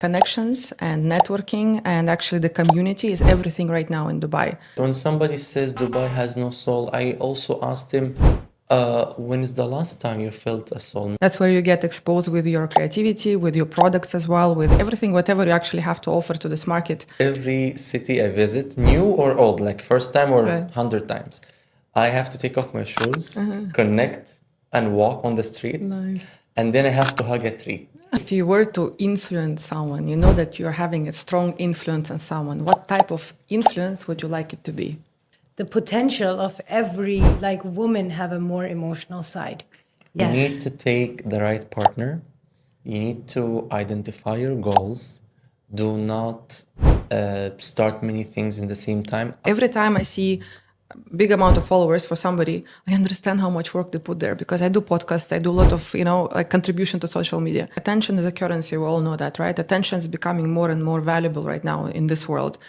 Connections and networking and actually the community is everything right now in Dubai. When somebody says Dubai has no soul, I also asked him, when is the last time you felt a soul? That's where you get exposed with your creativity, with your products as well, with everything, whatever you actually have to offer to this market. Every city I visit, new or old, like first time or Right. 100 times, I have to take off my shoes, connect, and walk on the street. Nice. And then I have to hug a tree. If you were to influence someone, you know that you're having a strong influence on someone. What type of influence would you like it to be? The potential of every woman have a more emotional side. You need to take the right partner. You need to identify your goals. Do not start many things in the same time. Every time I see a big amount of followers for somebody, I understand how much work they put there because I do podcasts, I do a lot of, contribution to social media. Attention is a currency, we all know that, right? Attention is becoming more and more valuable right now in this world.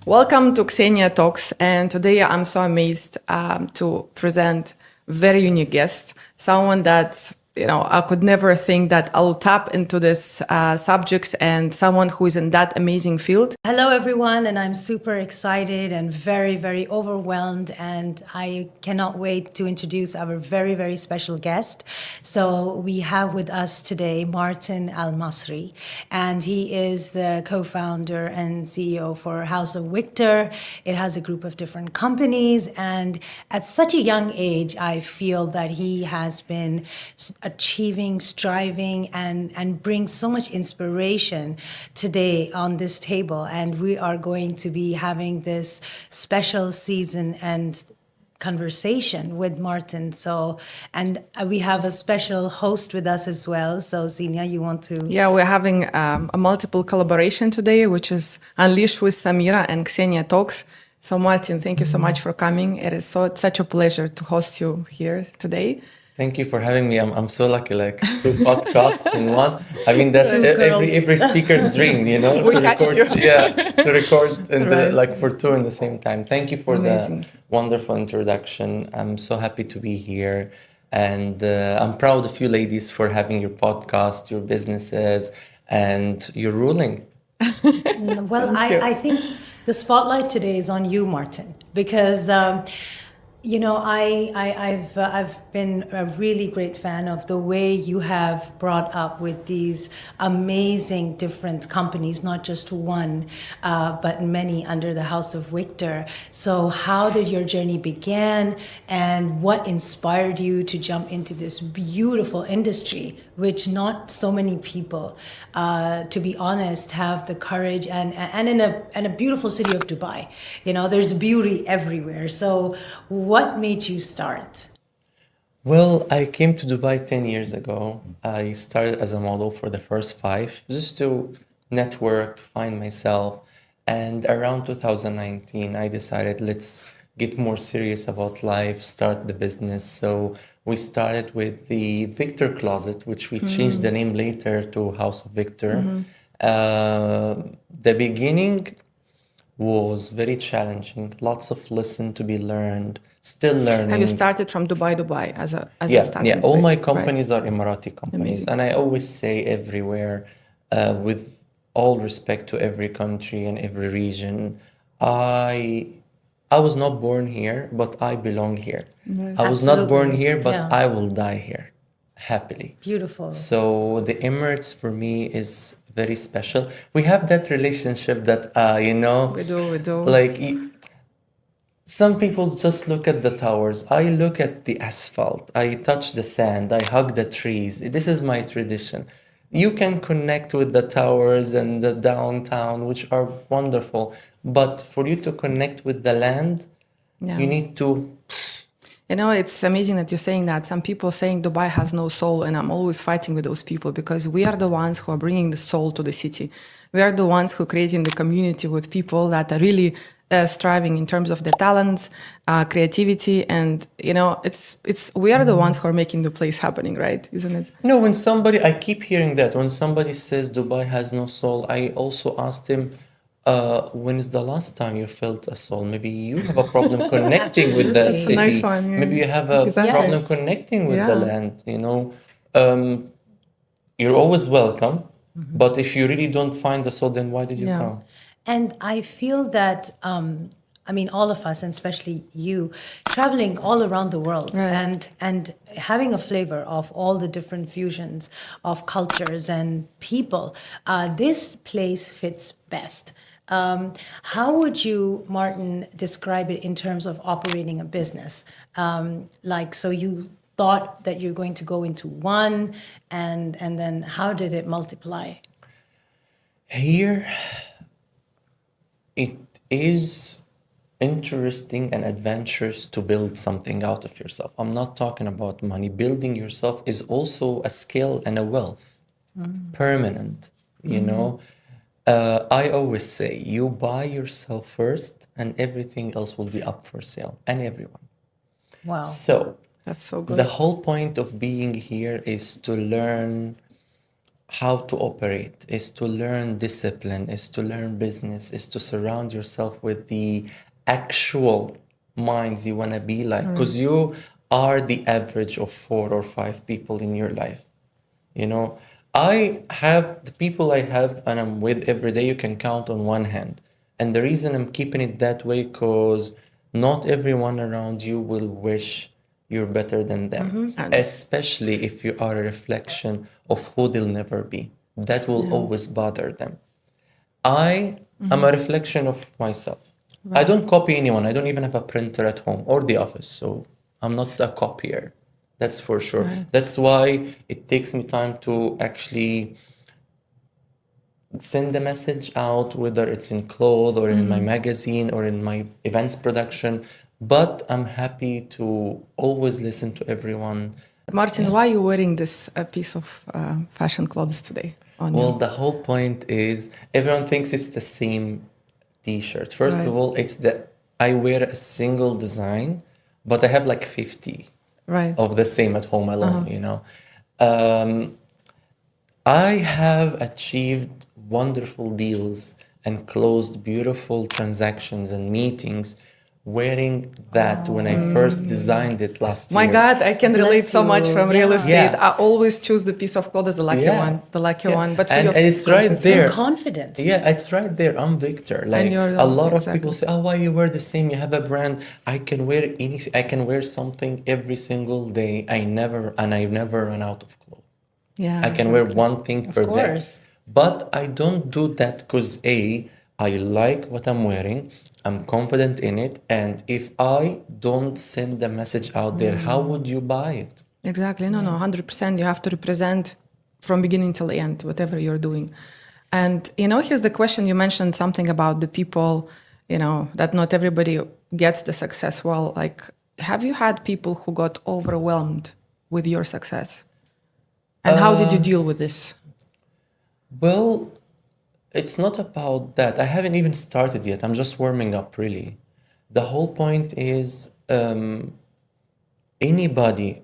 Welcome to Xenia Talks, and today I'm so amazed to present very unique guest, someone that I could never think that I'll tap into this subject, and someone who is in that amazing field. Hello, everyone, and I'm super excited and very, very overwhelmed, and I cannot wait to introduce our very, very special guest. So we have with us today Martin Al-Masri, and he is the co-founder and CEO for House of Victor. It has a group of different companies, and at such a young age, I feel that he has been achieving, striving, and bring so much inspiration today on this table. And we are going to be having this special season and conversation with Martin. And we have a special host with us as well. So Xenia, you want to? Yeah, we're having a multiple collaboration today, which is Unleashed with Samira and Xenia Talks. So Martin, thank you so much for coming. It is such a pleasure to host you here today. Thank you for having me. I'm so lucky, like 2 podcasts in one. I mean, that's every speaker's dream, to record and for 2 in the same time. Thank you for the wonderful introduction. I'm so happy to be here, and I'm proud of you ladies for having your podcast, your businesses, and your ruling. Well, I think the spotlight today is on you, Martin, because I've been a really great fan of the way you have brought up with these amazing different companies, not just one, but many under the House of Victor. So how did your journey begin, and what inspired you to jump into this beautiful industry, which not so many people, to be honest, have the courage, and in a beautiful city of Dubai, there's beauty everywhere. So what made you start? Well, I came to Dubai 10 years ago. I started as a model for the first 5, just to network, to find myself. And around 2019, I decided, let's get more serious about life, start the business. So we started with the Victor Closet, which we changed the name later to House of Victor. The beginning was very challenging, lots of lesson to be learned, still learning. And you started from Dubai as a starting Yeah, all place, my companies are Emirati companies. Amazing. And I always say everywhere, with all respect to every country and every region, I was not born here, but I belong here. I was not born here, but I will die here, happily. Beautiful. So the Emirates for me is very special. We have that relationship that, We do. like some people just look at the towers. I look at the asphalt. I touch the sand. I hug the trees. This is my tradition. You can connect with the towers and the downtown, which are wonderful. But for you to connect with the land, you need to... It's amazing that you're saying that. Some people saying Dubai has no soul, and I'm always fighting with those people because we are the ones who are bringing the soul to the city. We are the ones who are creating the community with people that are really striving in terms of the talents, creativity, and we are the ones who are making the place happening, right? Isn't it? No, I keep hearing that when somebody says Dubai has no soul, I also asked him, when is the last time you felt a soul? Maybe you have a problem connecting with the That's a nice city. one. Yeah. Maybe you have a Exactly. problem Yes. connecting with the Yeah. land, you know. You're always welcome, but if you really don't find the soul, then why did you Yeah. come? And I feel that, I mean, all of us, and especially you, traveling all around the world Right. and having a flavor of all the different fusions of cultures and people, this place fits best. How would you, Martin, describe it in terms of operating a business? Like, so you thought that you're going to go into one, and then how did it multiply? Here, it is interesting and adventurous to build something out of yourself. I'm not talking about money. Building yourself is also a skill and a wealth, permanent, you know. I always say you buy yourself first, and everything else will be up for sale, and everyone. Wow. So, That's so good. the whole point of being here is to learn how to operate, is to learn discipline, is to learn business, is to surround yourself with the actual minds you want to be like, because you are the average of 4 or 5 people in your life. You know, I have the people I have and I'm with every day, you can count on one hand. And the reason I'm keeping it that way, because not everyone around you will wish you're better than them, And especially if you are a reflection of who they'll never be. That will always bother them. I am a reflection of myself. I don't copy anyone. I don't even have a printer at home or the office. So I'm not a copier. That's for sure. That's why it takes me time to actually send the message out, whether it's in clothes or in my magazine or in my events production. But I'm happy to always listen to everyone. Martin, why are you wearing this piece of fashion clothes today on Well, you? the whole point is everyone thinks it's the same t-shirt. First of Right. all, it's the I wear a single design, but I have like 50 Right. of the same at home alone, you know. Um, I have achieved wonderful deals and closed beautiful transactions and meetings wearing that when I first designed it last My year. God, I can relate Bless so much you. from real Yeah. estate. Yeah. I always choose the piece of clothes, the lucky one, the lucky one. But for and, your and it's right process, there. And confidence. Yeah, it's right there. I'm Victor. Like you're a the- lot of exactly. people say, "Oh, why you wear the same? You have a brand." I can wear anything. I can wear something every single day. I never run out of clothes. Yeah, I can wear exactly. one thing per day. course. But I don't do that because I like what I'm wearing. I'm confident in it. And if I don't send the message out there, how would you buy it? Exactly. No, 100%. You have to represent from beginning till the end, whatever you're doing. And, here's the question. You mentioned something about the people, that not everybody gets the success. Well, like, have you had people who got overwhelmed with your success? And how did you deal with this? Well, it's not about that. I haven't even started yet. I'm just warming up, really. The whole point is anybody,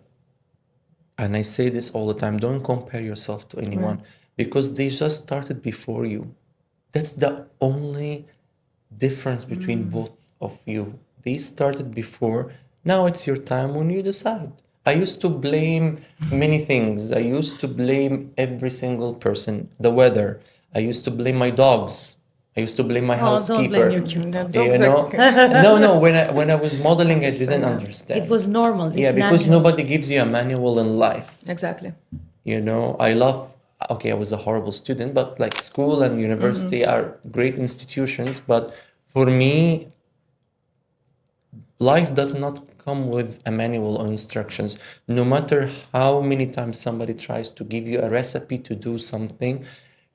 and I say this all the time, don't compare yourself to anyone because they just started before you. That's the only difference between both of you. They started before. Now it's your time when you decide. I used to blame many things. I used to blame every single person, the weather. I used to blame my dogs. I used to blame my Oh, don't blame housekeeper. your cute dogs. You know, no. When I was modeling, I didn't understand. It was normal. It's Yeah, because natural. nobody gives you a manual in life. Exactly. You know, okay, I was a horrible student, but like school and university are great institutions. But for me, life does not come with a manual or instructions. No matter how many times somebody tries to give you a recipe to do something,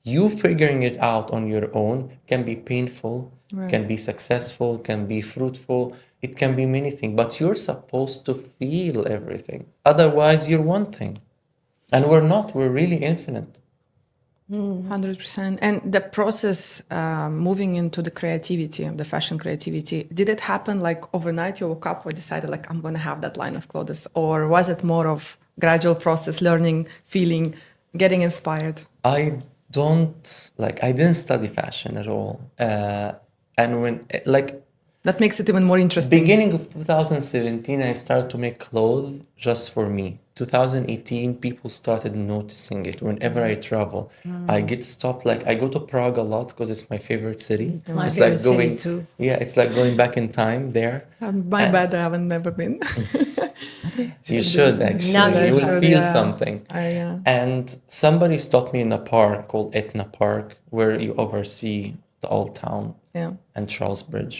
you figuring it out on your own can be painful, can be successful, can be fruitful. It can be many things, but you're supposed to feel everything. Otherwise, you're one thing. And we're not, we're really infinite. 100%. And the process moving into the creativity, the fashion creativity, did it happen like overnight? You woke up and decided like, I'm going to have that line of clothes? Or was it more of gradual process, learning, feeling, getting inspired? I don't like, I didn't study fashion at all. And when, like, That makes it even more interesting. beginning of 2017, I started to make clothes just for me. 2018, people started noticing it. Whenever I travel, I get stopped. Like, I go to Prague a lot because it's my favorite city. It's my It's favorite like city going, too. yeah, it's like going back in time there. My And bad, I haven't never been. you Should should be. Now actually, you you will should. feel Yeah. something. And somebody stopped me in a park called Etna Park, where you oversee the old town Yeah. and Charles Bridge.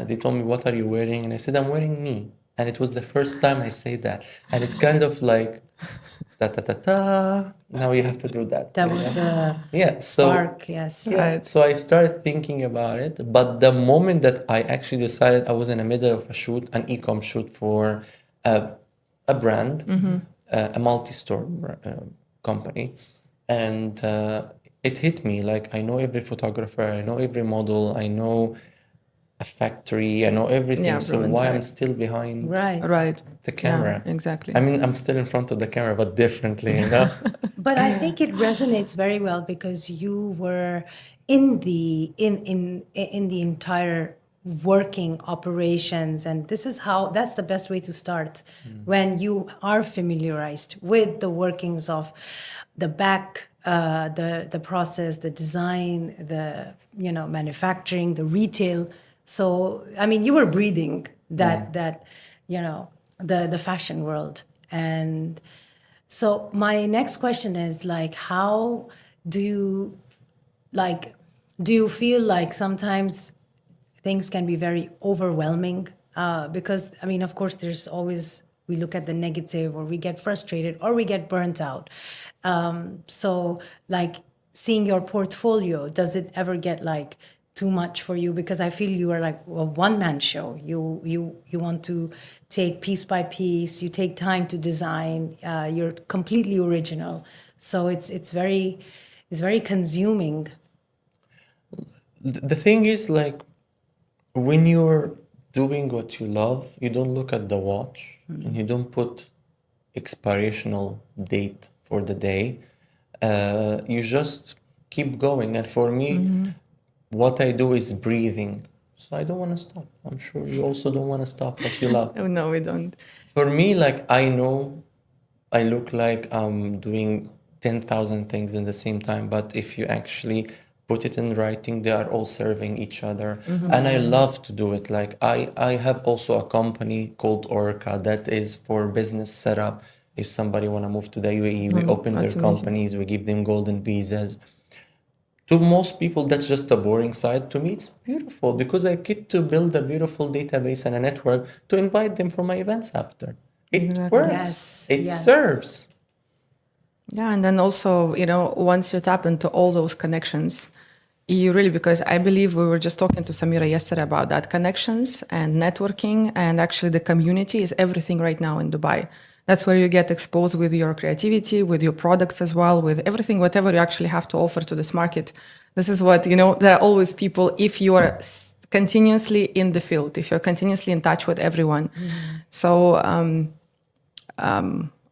They told me, "What are you wearing?" And I said, "I'm wearing me." And it was the first time I say that. And it's kind of like, ta ta ta ta. Now you have to do that. That you was know? the Yeah. So spark, yes. yeah. Right. So I started thinking about it. But the moment that I actually decided, I was in the middle of a shoot, an e-com shoot for a, a brand, a multi-store company, and it hit me like I know every photographer, I know every model, I know a factory, I know everything. Yeah, So from why I'm inside. still behind Right. Right. the Yeah, camera? exactly. I mean, I'm still in front of the camera, but differently, you know? But I think it resonates very well because you were in the entire working operations, and this is how that's the best way to start when you are familiarized with the workings of the back, the process, the design, the manufacturing, the retail. So I mean, you were breathing that the fashion world. And so my next question is like, how do you like do you feel like sometimes things can be very overwhelming? Because I mean, of course, there's always we look at the negative, or we get frustrated, or we get burnt out. So like seeing your portfolio, does it ever get like too much for you? Because I feel you are like a one-man show. You want to take piece by piece. You take time to design. You're completely original. So it's very consuming. The thing is, like, when you're doing what you love, you don't look at the watch and you don't put expirational date for the day. You just keep going. And for me, what I do is breathing. So I don't want to stop. I'm sure you also don't want to stop what you love. Oh, no, we don't. For me, like, I know I look like I'm doing 10,000 things in the same time, but if you actually put it in writing, they are all serving each other. And I love to do it. Like, I have also a company called Orca that is for business setup. If somebody want to move to the UAE, we open their That's amazing. companies, we give them golden visas. To most people, that's just a boring side. To me, it's beautiful because I get to build a beautiful database and a network to invite them for my events after. It Exactly. works. Yes, It yes. serves. Yeah, and then also, once you tap into all those connections, you really, because I believe we were just talking to Samira yesterday about that connections and networking, and actually the community is everything right now in Dubai. That's where you get exposed with your creativity, with your products as well, with everything, whatever you actually have to offer to this market. This is what, there are always people, if you are continuously in the field, if you're continuously in touch with everyone. So,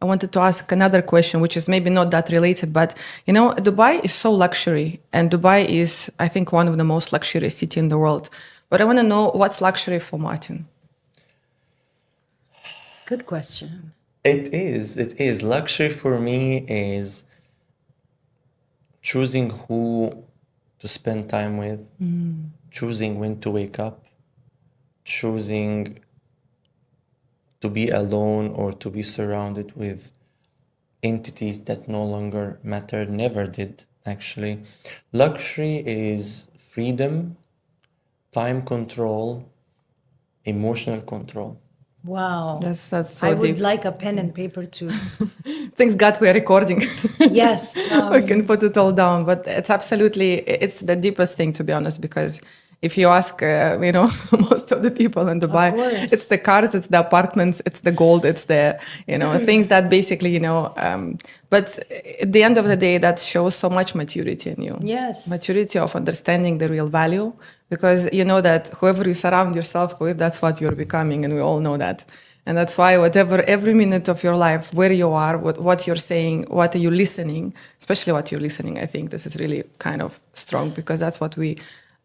I wanted to ask another question, which is maybe not that related, but Dubai is so luxury, and Dubai is, I think, one of the most luxurious city in the world. But I want to know what's luxury for Martin. Good question. It is. It is. Luxury for me is choosing who to spend time with, choosing when to wake up, choosing to be alone or to be surrounded with entities that no longer matter, never did, actually. Luxury is freedom, time control, emotional control. Wow. That's so I deep. would like a pen and paper too. Thanks God we are recording. Yes. We can put it all down, but it's the deepest thing, to be honest, because if you ask, most of the people in Dubai, course. it's the cars, it's the apartments, it's the gold, it's the, things that basically, but at the end of the day, that shows so much maturity in you. Yes. Maturity of understanding the real value, because you know that whoever you surround yourself with, that's what you're becoming, and we all know that. And that's why whatever, every minute of your life, where you are, what you're saying, what are you listening, especially what you're listening, I think this is really kind of strong because that's what we,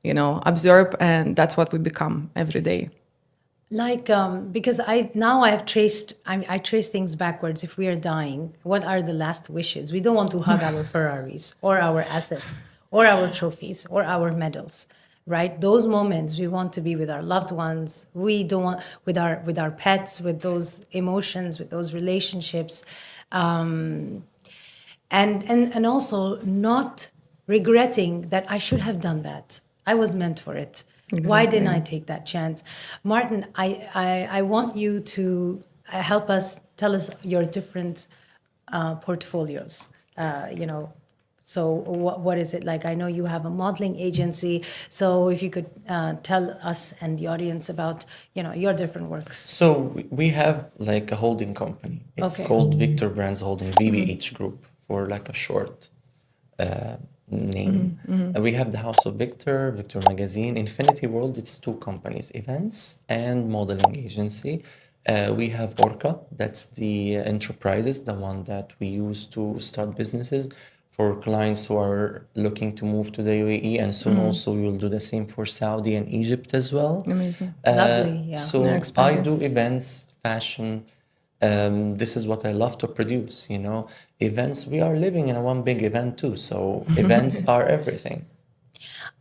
observe and that's what we become every day. Like, because I have traced, I trace things backwards. If we are dying, what are the last wishes? We don't want to hug our Ferraris or our assets or our trophies or our medals, right? Those moments we want to be with our loved ones. We don't want with our pets, with those emotions, with those relationships, and also not regretting that I should have done that. I was meant for it. Why didn't I take that chance? Martin, I want you to help us, tell us your different portfolios. So what is it like? I know you have a modeling agency. So if you could tell us and the audience about, your different works. So we have like a holding company. It's Okay. called Victor Brands Holding, VBH Group, for like a short name. We have the House of Victor, Victor Magazine, Infinity World. It's two companies, events and modeling agency. We have Orca, that's the enterprises, the one that we use to start businesses for clients who are looking to move to the UAE, and soon also we will do the same for Saudi and Egypt as well. Amazing. Lovely, yeah. So Yeah, I expanding. do events, fashion. This is what I love to produce, Events, we are living in a one big event too, so events are everything.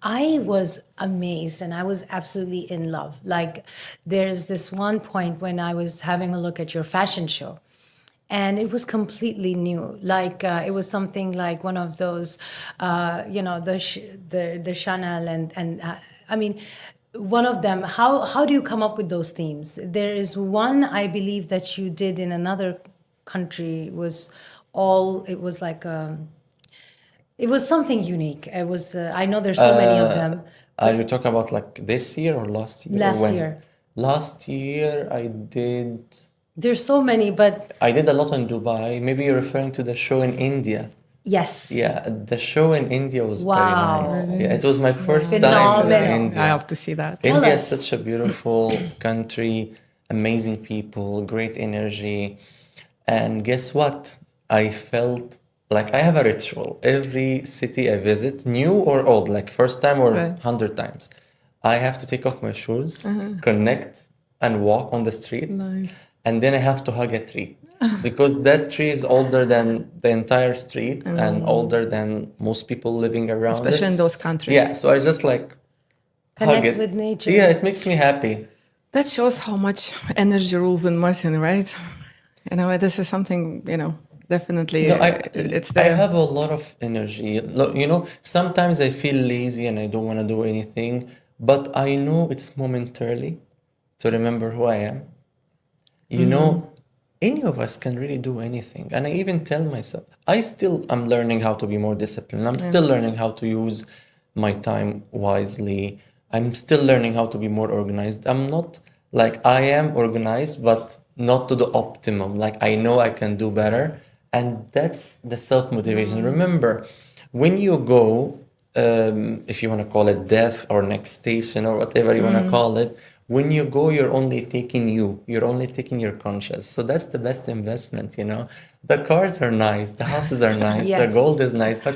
I was amazed and I was absolutely in love. Like, there's this one point when I was having a look at your fashion show, and it was completely new. Like, it was something like one of those, the Chanel and I mean, one of them. How do you come up with those themes? There is one I believe that you did in another country. It was like. It was something unique. It was. I know there's so many of them. Are you talking about like this year or last year or Last when? year. Last year There's so many, but I did a lot in Dubai. Maybe you're referring to the show in India. yes. Yeah, the show in India was very Wow. nice. Really? Yeah, it was my first time in Phenomenal. India. I have to see that. Tell India us. is such a beautiful country, amazing people, great energy. And guess what? I felt like I have a ritual. Every city I visit, new or old, like first time or Right. 100 times, I have to take off my shoes, connect, and walk on the street. Nice. And then I have to hug a tree because that tree is older than the entire street and older than most people living around Especially it. in those countries. Yeah, so I just like hug Connect it. with nature. Yeah, it makes me happy. That shows how much energy rules in Martin, right? This is something, definitely it's I there. have a lot of energy. Sometimes I feel lazy and I don't want to do anything, but I know it's momentarily to remember who I am. Any of us can really do anything. And I even tell myself, I'm learning how to be more disciplined. I'm still learning how to use my time wisely. I'm still learning how to be more organized. I'm not like I am organized, but not to the optimum. Like I know I can do better. And that's the self-motivation. Remember, when you go, if you want to call it death or next station or whatever you want to call it, when you go, you're only taking you're only taking your conscious. So that's the best investment. The cars are nice, the houses are nice, the Yes. gold is nice, but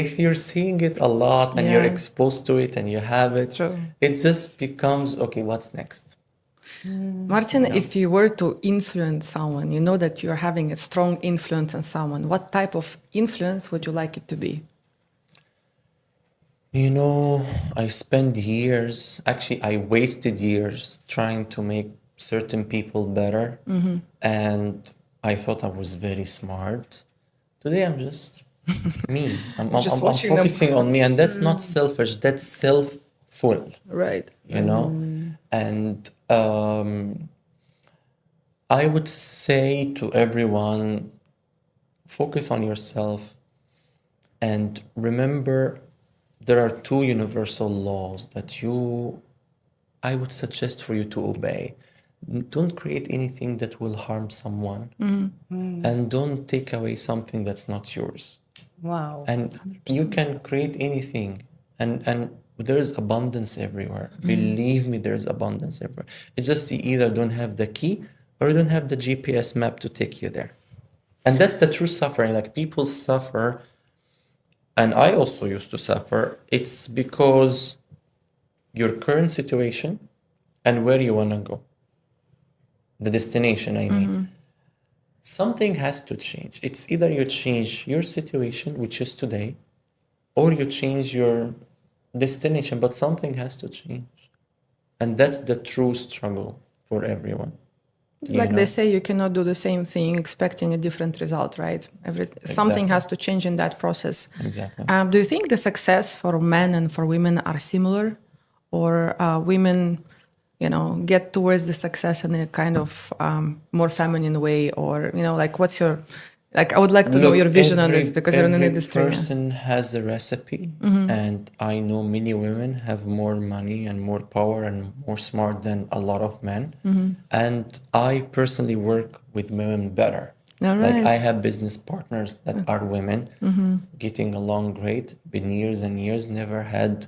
if you're seeing it a lot and you're Yeah. exposed to it and you have it, True. it just becomes, okay, what's next? Martin, if you were to influence someone, you know that you're having a strong influence on someone. What type of influence would you like it to be? I spent years, actually, I wasted years trying to make certain people better. And I thought I was very smart. Today, I'm just me. Just I'm watching them. focusing on me. And that's not selfish, that's self-full, Right. And I would say to everyone, focus on yourself and remember there are two universal laws that I would suggest for you to obey. Don't create anything that will harm someone, and don't take away something that's not yours. Wow. And you can create anything, and There's abundance everywhere. Believe me, there's abundance everywhere. It's just you either don't have the key or you don't have the GPS map to take you there. And that's the true suffering. Like people suffer, and I also used to suffer. It's because your current situation and where you want to go, the destination, I mean. Something has to change. It's either you change your situation, which is today, or you change your destination, but something has to change. And that's the true struggle for everyone. It's like they say, you cannot do the same thing expecting a different result, right? Something has to change in that process. Exactly. Do you think the success for men and for women are similar, or women, get towards the success in a kind of more feminine way, or like what's your, like I would like to know your vision on this because you're in the industry. Every person has a recipe, and I know many women have more money and more power and more smart than a lot of men. And I personally work with women better. All Like right. I have business partners that are women, getting along great, been years and years, never had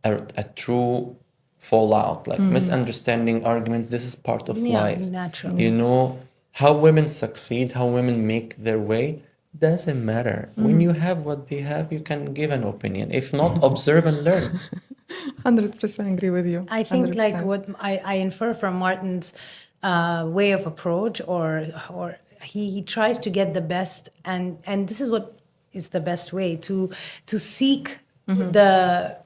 a true fallout, like misunderstanding, arguments. This is part of life. Natural. You know, how women succeed, how women make their way, doesn't matter. When you have what they have, you can give an opinion. If not, observe and learn. 100% agree with you. I think 100%. like what I infer from Martin's way of approach, or he tries to get the best, and this is what is the best way to seek the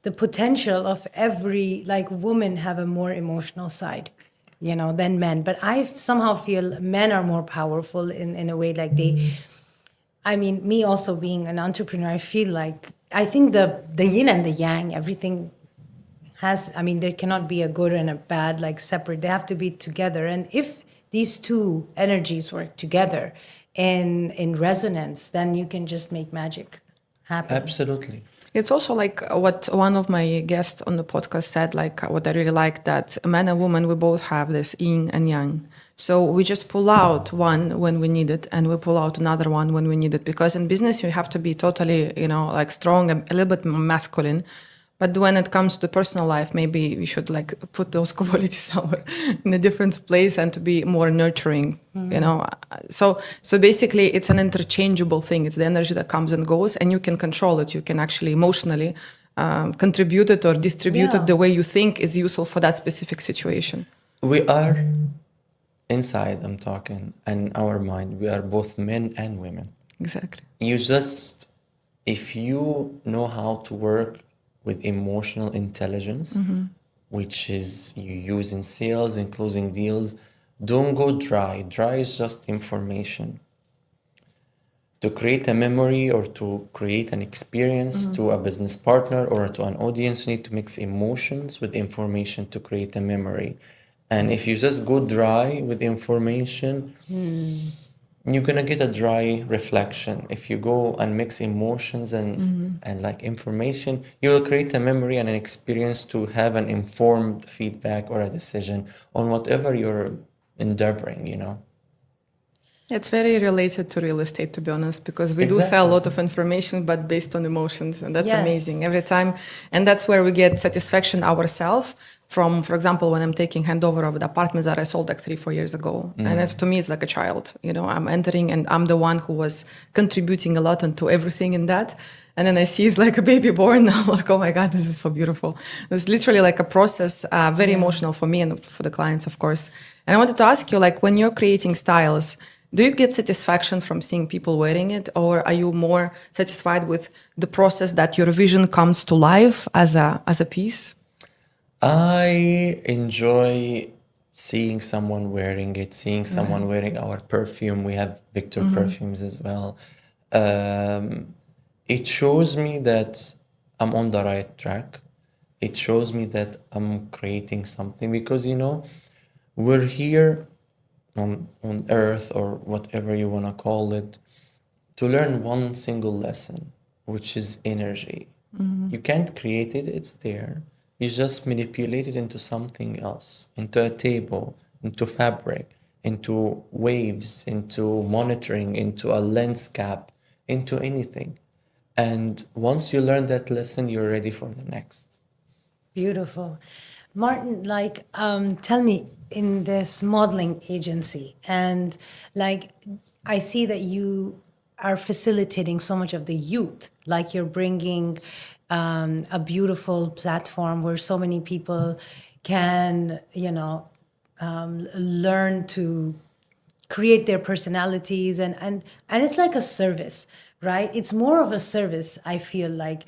the potential of every, like, women have a more emotional side, than men. But I somehow feel men are more powerful in a way, like I mean, me also being an entrepreneur, I feel like I think the yin and the yang, everything has. I mean, there cannot be a good and a bad, like, separate. They have to be together. And if these two energies work together in resonance, then you can just make magic happen. Absolutely. It's also like what one of my guests on the podcast said, like what I really like, that a man and woman, we both have this yin and yang. So we just pull out one when we need it, and we pull out another one when we need it. Because in business, you have to be totally, like strong, a little bit masculine. But when it comes to personal life, maybe we should like put those qualities somewhere in a different place and to be more nurturing, So basically, it's an interchangeable thing. It's the energy that comes and goes, and you can control it. You can actually emotionally contribute it or distribute it the way you think is useful for that specific situation. We are inside, I'm talking, and our mind, we are both men and women. Exactly. You just, if you know how to work with emotional intelligence, which is you use in sales and closing deals, don't go dry. Dry is just information. To create a memory or to create an experience to a business partner or to an audience, you need to mix emotions with information to create a memory. And if you just go dry with information, you're gonna get a dry reflection. If you go and mix emotions and like information, you will create a memory and an experience to have an informed feedback or a decision on whatever you're endeavoring. It's very related to real estate, to be honest, because we do sell a lot of information, but based on emotions. And that's amazing every time. And that's where we get satisfaction ourselves from, for example, when I'm taking handover of the apartments that I sold like 3-4 years ago. And that's, to me, it's like a child. I'm entering and I'm the one who was contributing a lot into everything in that. And then I see it's like a baby born now, like, oh my God, this is so beautiful. It's literally like a process, very emotional for me and for the clients, of course. And I wanted to ask you, like, when you're creating styles, do you get satisfaction from seeing people wearing it, or are you more satisfied with the process that your vision comes to life as a piece? I enjoy seeing someone wearing it, seeing someone wearing our perfume. We have Victor perfumes as well. It shows me that I'm on the right track. It shows me that I'm creating something because, we're here on earth or whatever you want to call it to learn one single lesson, which is energy. You can't create it, it's there. You just manipulate it into something else, into a table, into fabric, into waves, into monitoring, into a lens cap, into anything. And once you learn that lesson, you're ready for the next. Beautiful. Martin, like, tell me, in this modeling agency, and like, I see that you are facilitating so much of the youth, like you're bringing a beautiful platform where so many people can, learn to create their personalities, and it's like a service, right? It's more of a service, I feel like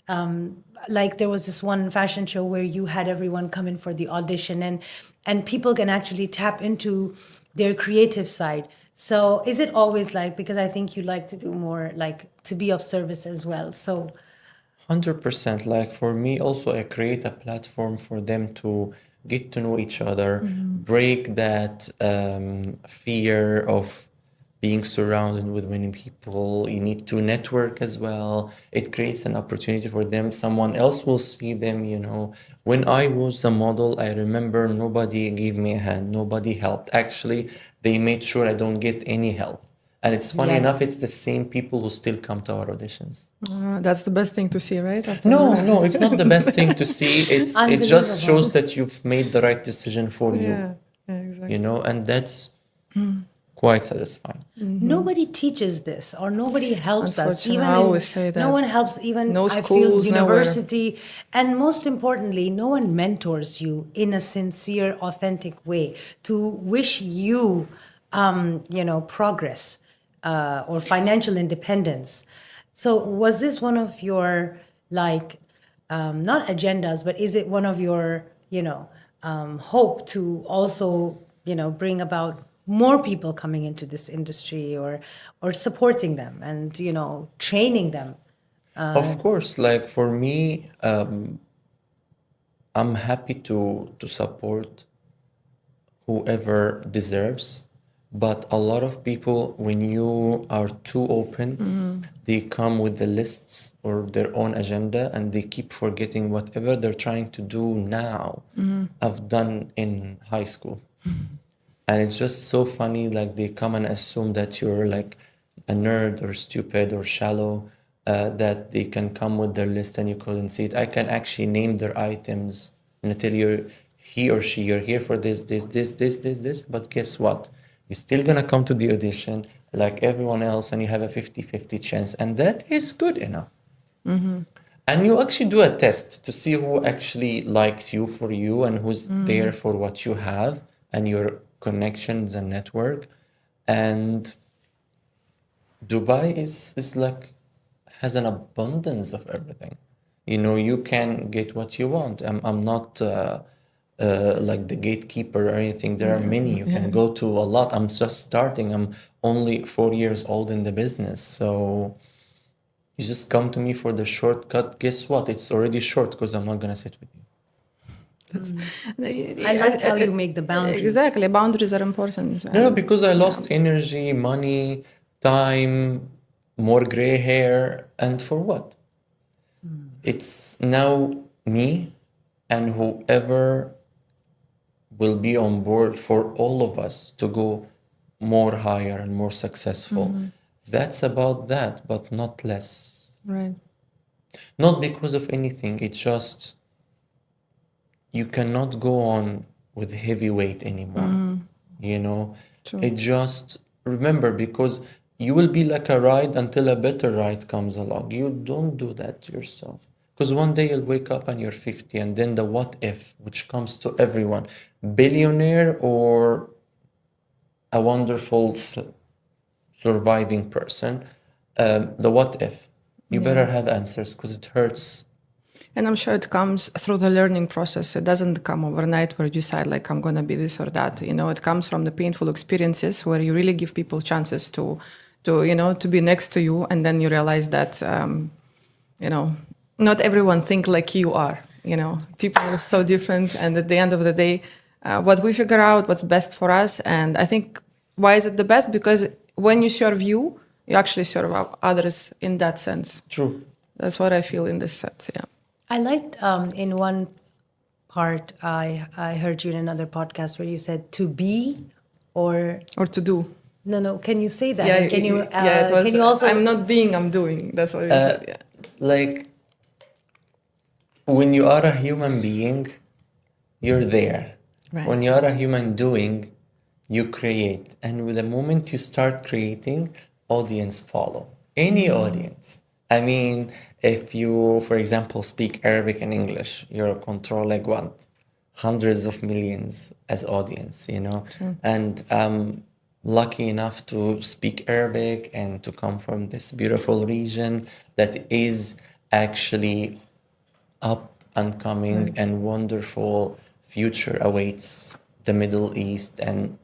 there was this one fashion show where you had everyone come in for the audition, and people can actually tap into their creative side. So is it always like, because I think you like to do more, like to be of service as well, so 100%. Like for me, also, I create a platform for them to get to know each other, break that fear of being surrounded with many people. You need to network as well. It creates an opportunity for them. Someone else will see them, you know. When I was a model, I remember nobody gave me a hand, nobody helped. Actually, they made sure I don't get any help. And it's funny enough, it's yes. the same people who still come to our auditions. That's the best thing to see, right? After No, no, it's not the best thing to see. It just shows Unbelievable. that you've made the right decision for you, yeah, you exactly. know, and that's quite satisfying. Nobody teaches this, or nobody helps us, Unfortunately, even I in, always say no that. one helps, even No I feel schools, nowhere. university, and most importantly, no one mentors you in a sincere, authentic way to wish you, progress, or financial independence. So was this one of your, like, not agendas, but is it one of your, hope to also, bring about more people coming into this industry, or supporting them and, training them? Of course, like for me, I'm happy to support whoever deserves. But a lot of people, when you are too open, they come with the lists or their own agenda and they keep forgetting whatever they're trying to do now, I've done in high school. And it's just so funny, like they come and assume that you're like a nerd or stupid or shallow, that they can come with their list and you couldn't see it. I can actually name their items and tell you, he or she, you're here for this, but guess what? You're still gonna come to the audition like everyone else and you have a 50-50 chance, and that is good enough. And you actually do a test to see who actually likes you for you and who's there for what you have and your connections and network. And Dubai is like has an abundance of everything. You know, you can get what you want. I'm not like the gatekeeper or anything. There are many. You can go to a lot. I'm just starting. I'm only 4 years old in the business. So you just come to me for the shortcut. Guess what? It's already short because I'm not gonna sit with you. That's, I like how you make the boundaries. exactly. Boundaries are important. No, no, And because I yeah. lost energy, money, time, more gray hair, and for what? It's now me and whoever will be on board for all of us to go more higher and more successful. That's about that, but not less. Right. Not because of anything, it's just you cannot go on with heavy weight anymore. You know, True. it just remember, because you will be like a ride until a better ride comes along. You don't do that to yourself. Because one day you'll wake up and you're 50, and then the what if, which comes to everyone, billionaire or a wonderful surviving person, the what if. You better Yeah. have answers because it hurts. And I'm sure it comes through the learning process. It doesn't come overnight where you decide like I'm gonna be this or that. You know, it comes from the painful experiences where you really give people chances to be next to you, and then you realize that not everyone think like you are. You know, people are so different, and at the end of the day, what we figure out what's best for us. And I think why is it the best? Because when you serve you, you actually serve others in that sense. True. That's what I feel in this sense. Yeah. I liked, in one part, I heard you in another podcast where you said to be, or Or to do. No. Can you say that? Yeah, And can you? yeah, it was. Can you also? I'm not being, I'm doing. That's what you said. Yeah. Like when you are a human being, you're there. Right. When you are a human doing, you create. And with the moment you start creating, audience follow. Any audience. I mean, if you, for example, speak Arabic and English, you're controlling what? Hundreds of millions as audience, you know? And I'm lucky enough to speak Arabic and to come from this beautiful region that is actually up and coming and wonderful future awaits the Middle East and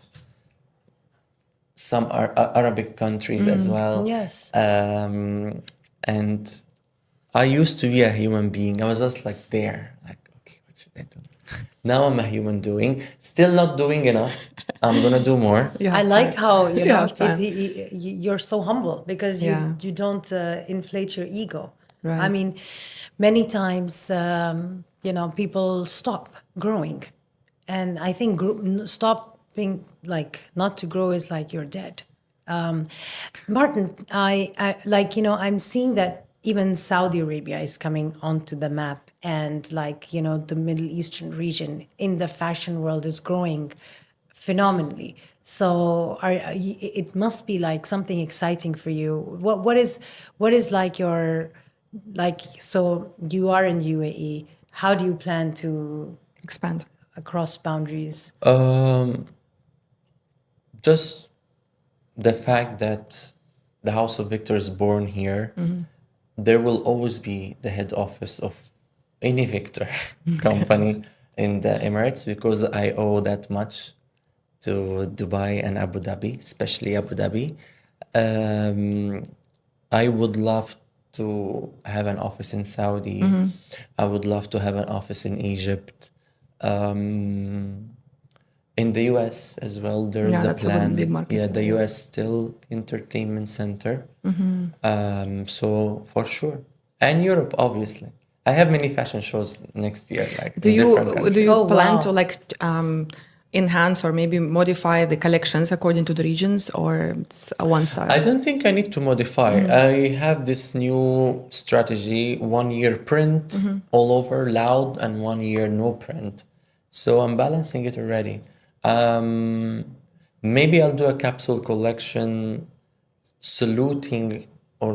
some Arabic countries as well. Yes. And I used to be a human being. I was just like there, like, okay, what should I do? Now I'm a human doing, still not doing enough. I'm gonna do more. You I have like time. how You know have time. you're so humble because Yeah. you don't inflate your ego. I Right. mean, many times people stop growing, and I think stopping like not to grow is like you're dead. Martin, I like I'm seeing that even Saudi Arabia is coming onto the map, and the Middle Eastern region in the fashion world is growing phenomenally. So it must be like something exciting for you. What is like your so you are in UAE. How do you plan to Expand. across boundaries? Just the fact that the House of Victor is born here, there will always be the head office of any Victor company in the Emirates because I owe that much to Dubai and Abu Dhabi, especially Abu Dhabi. I would love to have an office in Saudi. I would love to have an office in Egypt. In the US as well, there is Yeah, a that's a good plan. big market. Yeah, the US still entertainment center. So for sure. And Europe, obviously. I have many fashion shows next year, like Do in you different do countries. you Oh, plan wow. to enhance or maybe modify the collections according to the regions, or it's a one style? I don't think I need to modify. I have this new strategy, 1 year print all over loud and 1 year no print. So I'm balancing it already. Maybe I'll do a capsule collection saluting or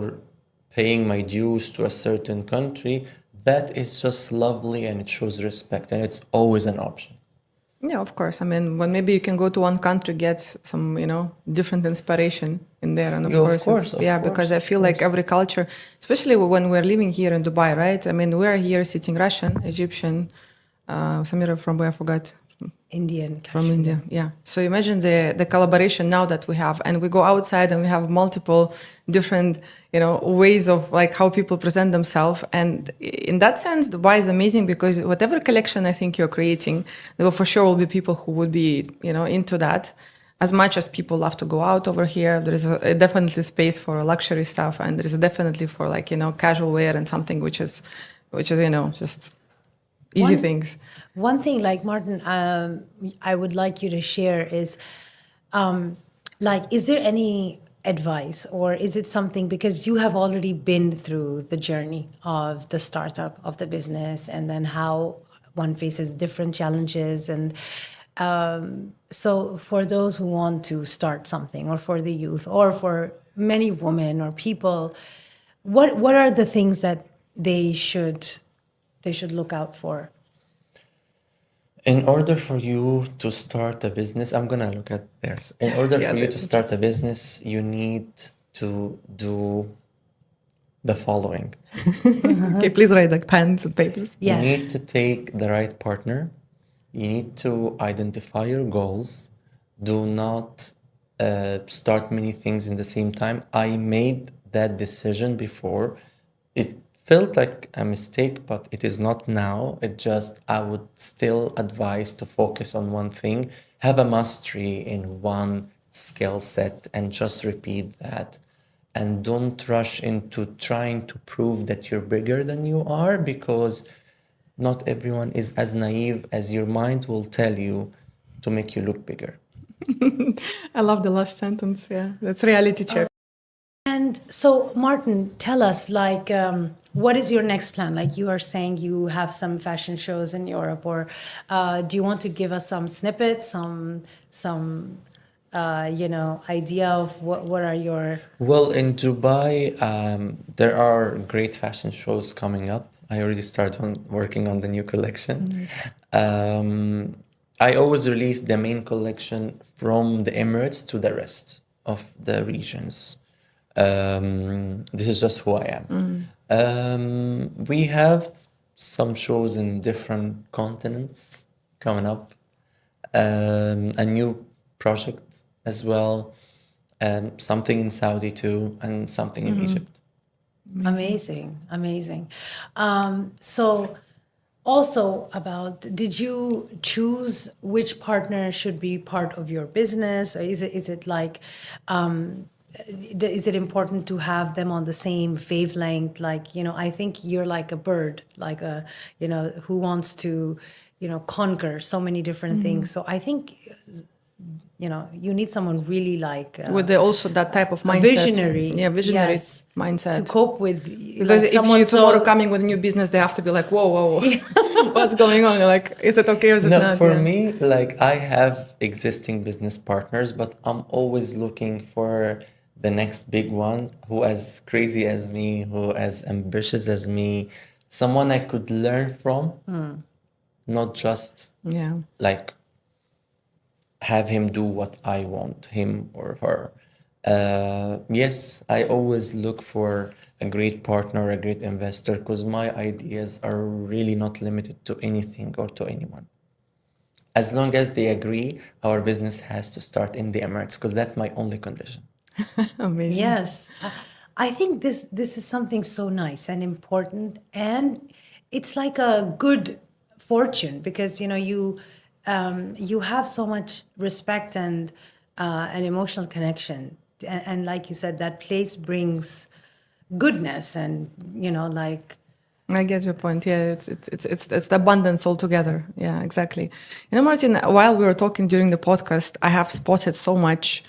paying my dues to a certain country. That is just lovely and it shows respect and it's always an option. Yeah, of course. I mean, when maybe you can go to one country, get some, different inspiration in there. And of Yeah, of course, course, of yeah, course, because I of feel like every culture, especially when we're living here in Dubai, right? I mean, we're here sitting Russian, Egyptian, Samira from where I forgot, Indian from Kashmir. India. Yeah. So imagine the collaboration now that we have, and we go outside and we have multiple different, ways of like how people present themselves. And in that sense, Dubai is amazing because whatever collection I think you're creating, there will for sure will be people who would be, into that. As much as people love to go out over here, there is a definitely space for luxury stuff, and there is definitely for like casual wear and something which is just easy One- things. One thing, like Martin, I would like you to share is, is there any advice, or is it something because you have already been through the journey of the startup of the business, and then how one faces different challenges, and so for those who want to start something, or for the youth, or for many women or people, what are the things that they should look out for? In order for you to start a business, I'm gonna look at theirs. In order Yeah, for you to start a business, you need to do the following. Okay, please write like pens and papers. You Yes. need to take the right partner. You need to identify your goals. Do not start many things in the same time. I made that decision before. It felt like a mistake, but it is not now. It just, I would still advise to focus on one thing, have a mastery in one skill set, and just repeat that. And don't rush into trying to prove that you're bigger than you are because not everyone is as naive as your mind will tell you to make you look bigger. I love the last sentence. Yeah, that's reality check. And so, Martin, tell us, like, what is your next plan? Like, you are saying you have some fashion shows in Europe, or do you want to give us some snippets, some, idea of what are your? Well, in Dubai, there are great fashion shows coming up. I already started working on the new collection. Um, I always release the main collection from the Emirates to the rest of the regions. This is just who I am. We have some shows in different continents coming up, a new project as well, something in Saudi too, and something in Egypt. Amazing, amazing. So, also about, did you choose which partner should be part of your business, or is it like, is it important to have them on the same wavelength? Like, I think you're like a bird, like who wants to, conquer so many different things. So I think, you need someone really like With also that type of a mindset. visionary. Yeah, visionary Yes, mindset. to cope with. Because like if someone you tomorrow so- coming with a new business, they have to be like, whoa, whoa, whoa. What's going on? You're like, is it okay or is it No, not? for Yeah. me, like I have existing business partners, but I'm always looking for the next big one who as crazy as me, who as ambitious as me, someone I could learn from, not just Yeah. like have him do what I want, him or her. Yes, I always look for a great partner, a great investor, because my ideas are really not limited to anything or to anyone. As long as they agree, our business has to start in the Emirates, because that's my only condition. Amazing. Yes, I think this is something so nice and important, and it's like a good fortune because you have so much respect and an emotional connection, and like you said, that place brings goodness and like. I get your point. Yeah, it's the abundance altogether. Yeah, exactly. Martin, while we were talking during the podcast, I have spotted so much.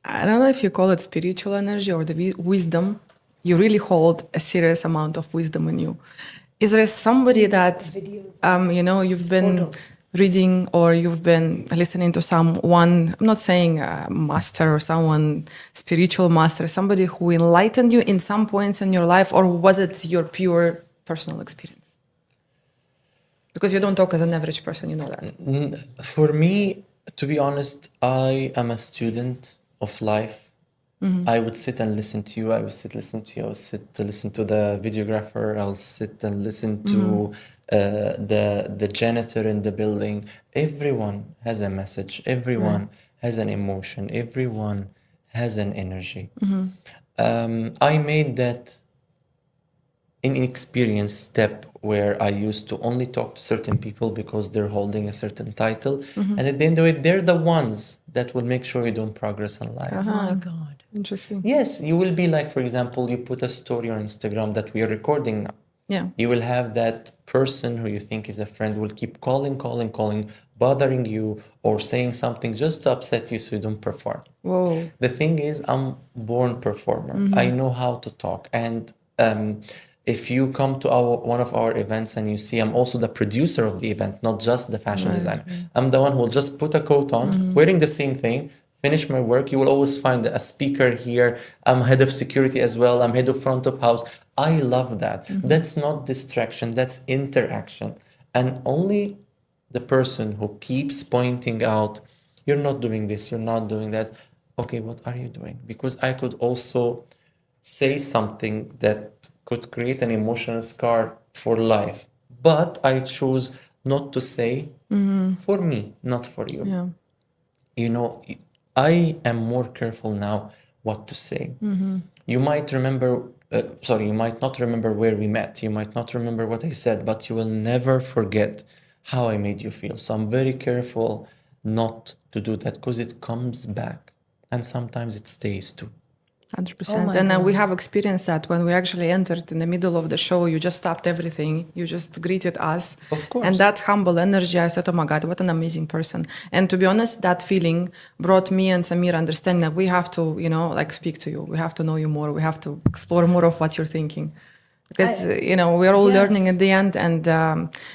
I don't know if you call it spiritual energy or the wisdom. You really hold a serious amount of wisdom in you. Is there somebody that you've been Photos. reading or you've been listening to someone? I'm not saying a master or someone spiritual master, somebody who enlightened you in some points in your life, or was it your pure personal experience? Because you don't talk as an average person, you know that. For me, to be honest, I am a student of life. I would sit and listen to you. I would sit listen to you. I would sit to listen to the videographer. I'll sit and listen to the janitor in the building. Everyone has a message. Everyone has an emotion. Everyone has an energy. I made that inexperienced step where I used to only talk to certain people because they're holding a certain title. And at the end of it, they're the ones that will make sure you don't progress in life. Oh my God. Interesting. Yes, you will be like, for example, you put a story on Instagram that we are recording now. Yeah. You will have that person who you think is a friend will keep calling, bothering you or saying something just to upset you so you don't perform. Whoa. The thing is, I'm born performer. I know how to talk. And if you come to one of our events and you see I'm also the producer of the event, not just the fashion designer. I'm the one who will just put a coat on, wearing the same thing, finish my work. You will always find a speaker here. I'm head of security as well. I'm head of front of house. I love that. That's not distraction, that's interaction. And only the person who keeps pointing out, you're not doing this, you're not doing that. Okay, what are you doing? Because I could also say something that could create an emotional scar for life. But I choose not to say for me, not for you. Yeah. You know, I am more careful now what to say. You might remember, you might not remember where we met. You might not remember what I said, but you will never forget how I made you feel. So I'm very careful not to do that because it comes back and sometimes it stays too. 100%. my And we God. have experienced that when we actually entered in the middle of the show, you just stopped everything. You just greeted us. Of course. And that humble energy, I said, oh my God, what an amazing person. And to be honest, that feeling brought me and Samir understanding that we have to, like speak to you. We have to know you more. We have to explore more of what you're thinking. Because, we're all learning Yes. at the end. And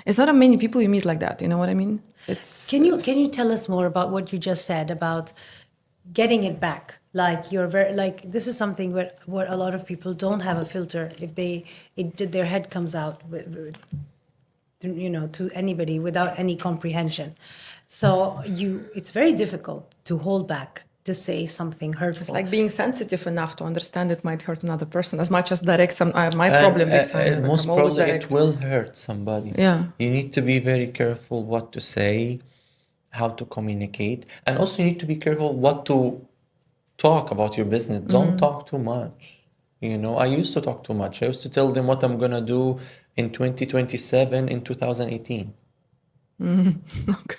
it's not many people you meet like that. You know what I mean? It's Can you tell us more about what you just said about getting it back? Like you're very like this is something where a lot of people don't have a filter if their head comes out to anybody without any comprehension. So it's very difficult to hold back to say something hurtful. It's like being sensitive enough to understand it might hurt another person as much as direct my And, problem big time. Like, most I'm always probably direct. it will hurt somebody. Yeah. You need to be very careful what to say, how to communicate, and also you need to be careful what to talk about your business. Don't talk too much. I used to talk too much. I used to tell them what I'm gonna do in 2027, in 2018. Okay.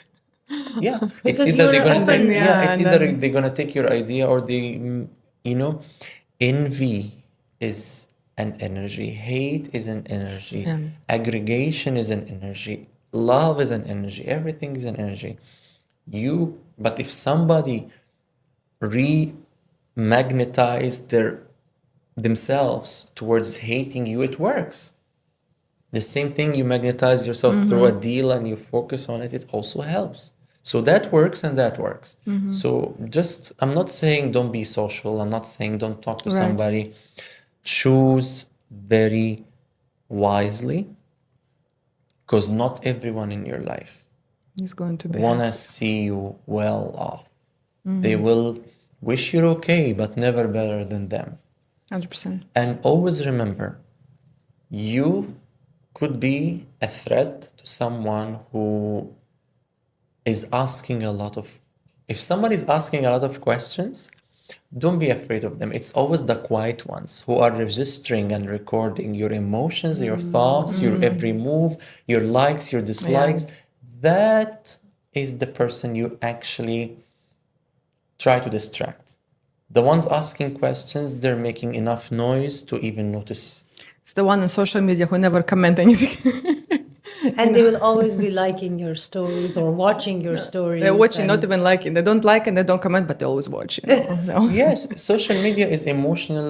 Yeah, it's Because either they're you're gonna open. take Yeah, it's and either then they're gonna take your idea or you know, envy is an energy, hate is an energy, Yeah. aggregation is an energy, love is an energy, everything is an energy. But if somebody remagnetize themselves towards hating you, it works. The same thing, you magnetize yourself through a deal and you focus on it, it also helps. So that works and that works. So I'm not saying don't be social. I'm not saying don't talk to Right. somebody. Choose very wisely because not everyone in your life He's going to be wanna happy. see you well off. They will wish you're okay, but never better than them. 100%. And always remember, you could be a threat to someone who is asking a lot of. If somebody is asking a lot of questions, don't be afraid of them. It's always the quiet ones who are registering and recording your emotions, your thoughts, your every move, your likes, your dislikes. That is the person you actually try to distract. The ones asking questions, they're making enough noise to even notice. It's the one on social media who never comment anything. And they will always be liking your stories or watching your stories. They're watching, not and- even liking. They don't like and they don't comment, but they always watch. No. Yes, social media is emotional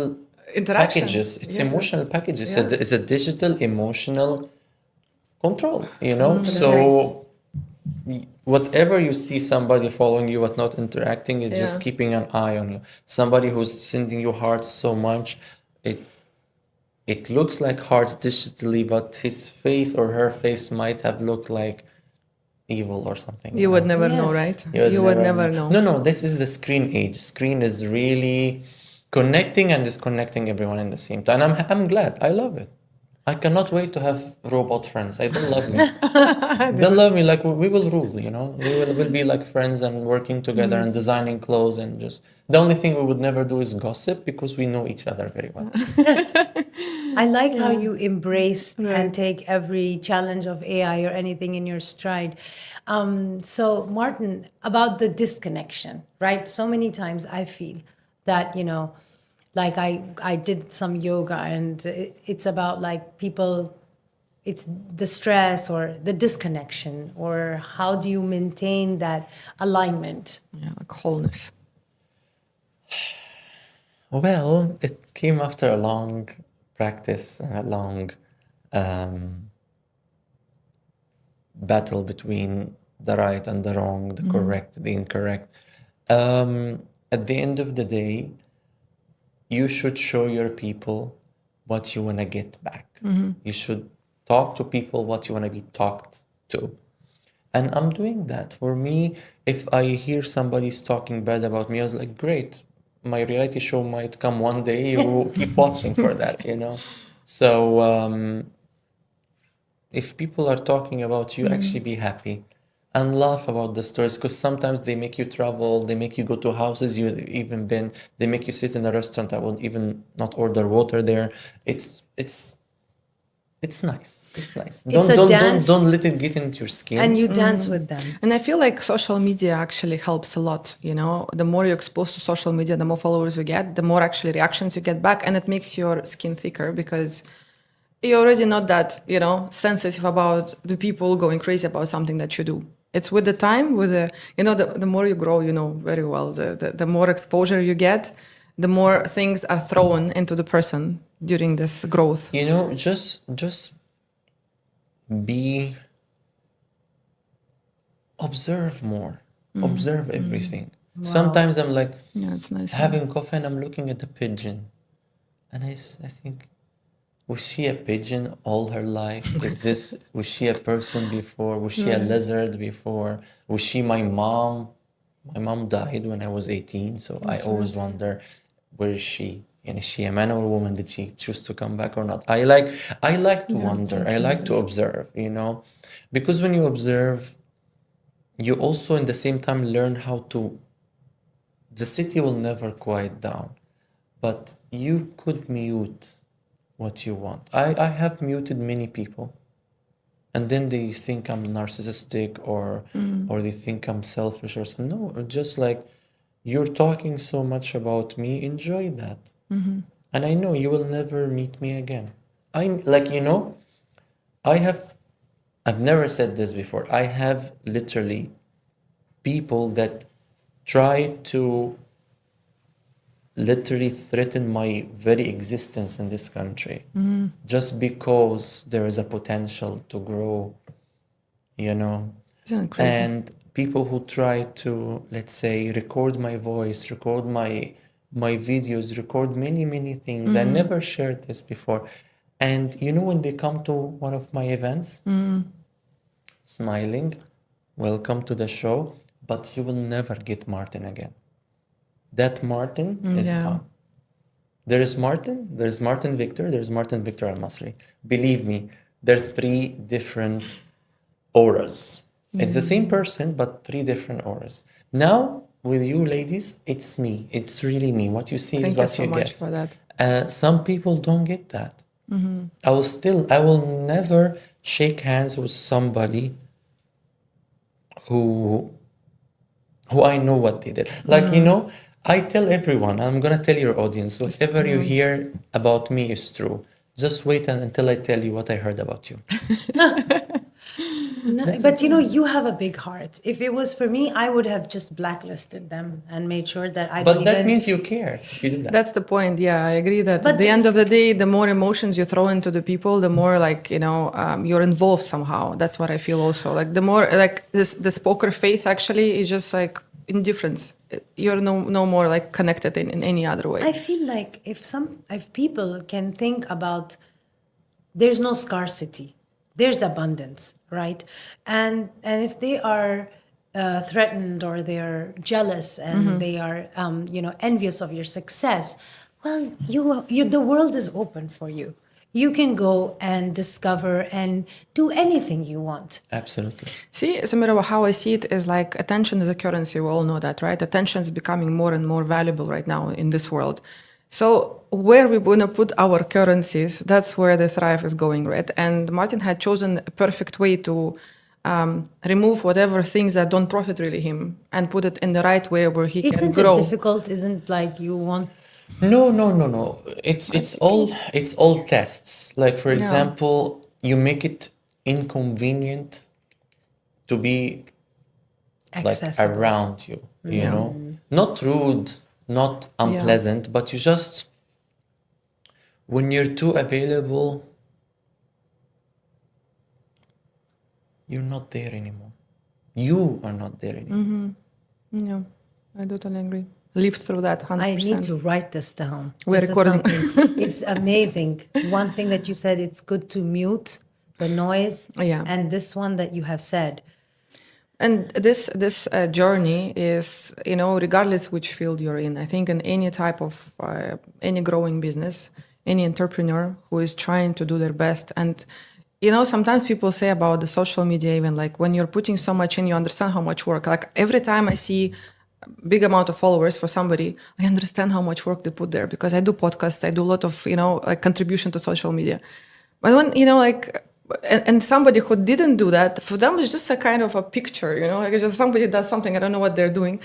Interaction. packages. It's Yeah. emotional packages. Yeah. It's a digital emotional control, So whatever you see somebody following you but not interacting, it's just Yeah. keeping an eye on you. Somebody who's sending you hearts so much, it looks like hearts digitally, but his face or her face might have looked like evil or something. You would never know, Yes. right? You would never know. No, this is the screen age. Screen is really connecting and disconnecting everyone in the same time. And I'm glad. I love it. I cannot wait to have robot friends. They'll love me. They'll love me like we will rule, we'll be like friends and working together and designing clothes and just the only thing we would never do is gossip because we know each other very well. I like how you embrace Right. and take every challenge of AI or anything in your stride. So, Martin, about the disconnection, right? So many times I feel that, like I did some yoga and it's about like people, it's the stress or the disconnection, or how do you maintain that alignment? Yeah, like wholeness. Well, it came after a long practice and a long battle between the right and the wrong, the correct, the incorrect. At the end of the day, you should show your people what you want to get back. You should talk to people what you want to be talked to. And I'm doing that. For me, if I hear somebody's talking bad about me, I was like, great, my reality show might come one day. You keep watching for that. So if people are talking about you, actually be happy and laugh about the stories because sometimes they make you travel, they make you go to houses you've even been, they make you sit in a restaurant. I would even not order water there. It's it's nice. It's nice. It's a dance. Don't let it get into your skin. And you dance with them. And I feel like social media actually helps a lot. The more you're exposed to social media, the more followers you get, the more actually reactions you get back, and it makes your skin thicker because you're already not that, sensitive about the people going crazy about something that you do. It's with the time, with the more you grow, very well, the more exposure you get, the more things are thrown into the person during this growth. Just be, observe more, observe everything. Sometimes I'm like Yeah, it's nice. having coffee and I'm looking at the pigeon, and I think, was she a pigeon all her life? Was she a person before? Was she a lizard before? Was she my mom? My mom died when I was 18, so I always wonder, where is she? And is she a man or a woman? Did she choose to come back or not? I like to wonder. I like to observe, because when you observe, you also in the same time learn how to. The city will never quiet down, but you could mute what you want. I have muted many people, and then they think I'm narcissistic or they think I'm selfish or something. No, just like, you're talking so much about me, enjoy that. And I know you will never meet me again. I'm like, I've never said this before. I have literally people that try to literally threaten my very existence in this country just because there is a potential to grow, Isn't it crazy? and people who try to, let's say, record my voice, record my videos, record many things. I never shared this before, and when they come to one of my events, smiling, welcome to the show, but you will never get Martin again. That Martin is gone. There's Martin Victor, there's Martin Victor Al-Masri. Believe me, they're three different auras. It's the same person, but three different auras. Now, with you ladies, it's me. It's really me. What you see is Thank you what so you much get. for that. Some people don't get that. I will never shake hands with somebody who I know what they did. Like, I tell everyone, I'm gonna tell your audience, whatever you hear about me is true. Just wait until I tell you what I heard about you. No, but you have a big heart. If it was for me, I would have just blacklisted them and made sure that I don't But that even... means you care if you do that. That's the point. Yeah, I agree that But at the end of the day, the more emotions you throw into the people, the more you're involved somehow. That's what I feel also. Like the more like this poker face actually is just like indifference. You're no more like connected in any other way. I feel like if people can think about, there's no scarcity, there's abundance, right? And if they are threatened or they're jealous and they are envious of your success, well, the world is open for you. You can go and discover and do anything you want. Absolutely. See, Samira, how I see it is like attention is a currency. We all know that, right? Attention is becoming more and more valuable right now in this world. So where we're going to put our currencies, that's where the thrive is going, right? And Martin had chosen a perfect way to remove whatever things that don't profit really him and put it in the right way where he can grow. Isn't it difficult? Isn't like you want... No. It's all tests. Like, for example, you make it inconvenient to be like accessible around you, Not rude, not unpleasant, but you just, when you're too available, you're not there anymore. You are not there anymore. Yeah, I totally agree. Lived through that 100%. I need to write this down. We're This is recording. something- It's amazing. One thing that you said, it's good to mute the noise. Yeah. And this one that you have said. And this journey is, regardless which field you're in, I think in any type of, any growing business, any entrepreneur who is trying to do their best. And, sometimes people say about the social media, even like when you're putting so much in, you understand how much work. Like every time I see big amount of followers for somebody, I understand how much work they put there because I do podcasts, I do a lot of, like contribution to social media. But when, you know, like, and somebody who didn't do that, for them it's just a kind of a picture, you know, like it's just somebody does something, I don't know what they're doing.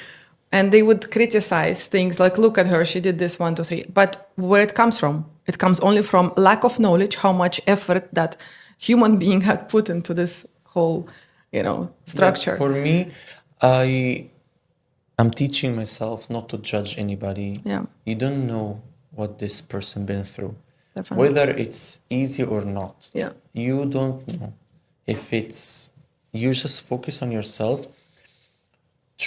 And they would criticize things like, look at her, she did this 1, 2, 3. But where it comes from? It comes only from lack of knowledge, how much effort that human being had put into this whole, you know, structure. For me, I'm teaching myself not to judge anybody. Yeah. You don't know what this person been through. Definitely. Whether it's easy or not. Yeah. You don't know. If it's, you just focus on yourself.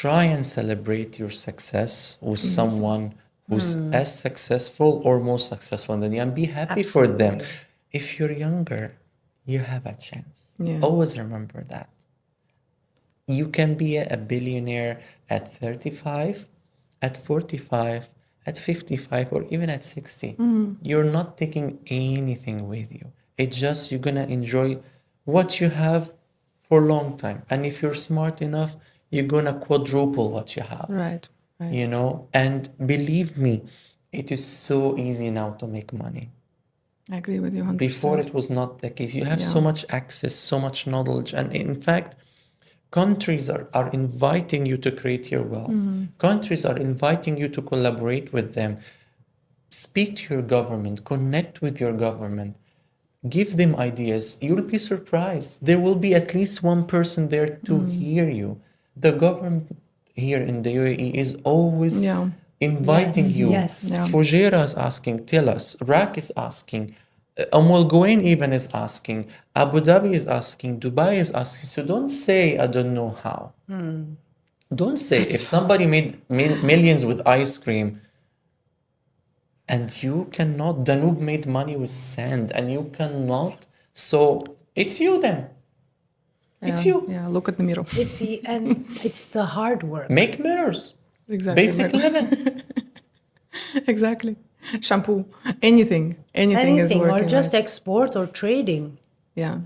Try and celebrate your success with someone who's as successful or more successful than you, and be happy for them. Absolutely. If you're younger, you have a chance. Yeah. Always remember that. You can be a billionaire at 35, at 45, at 55, or even at 60. You're not taking anything with you. It's just you're gonna enjoy what you have for a long time. And if you're smart enough, you're gonna quadruple what you have. Right. You know, and believe me, it is so easy now to make money. I agree with you 100%. Before it was not the case. You have so Yeah. much access, so much knowledge, and in fact, countries are inviting you to create your wealth. Countries are inviting you to collaborate with them. Speak to your government, connect with your government, give them ideas. You'll be surprised. There will be at least one person there to hear you. The government here in the UAE is always Yeah. inviting Yes, you. yes. Yeah. Fujairah is asking, tell us. Iraq is asking. Al Gowain even is asking. Abu Dhabi is asking. Dubai is asking. So don't say, I don't know how. Don't say, if somebody made millions with ice cream and you cannot, Danube made money with sand and you cannot, so it's you then. It's Yeah. you. Yeah. Look at the mirror. It's the hard work. Make mirrors. Exactly. Basic living. Exactly. Shampoo. Anything is Anything, working. or just right? export or trading. Yeah.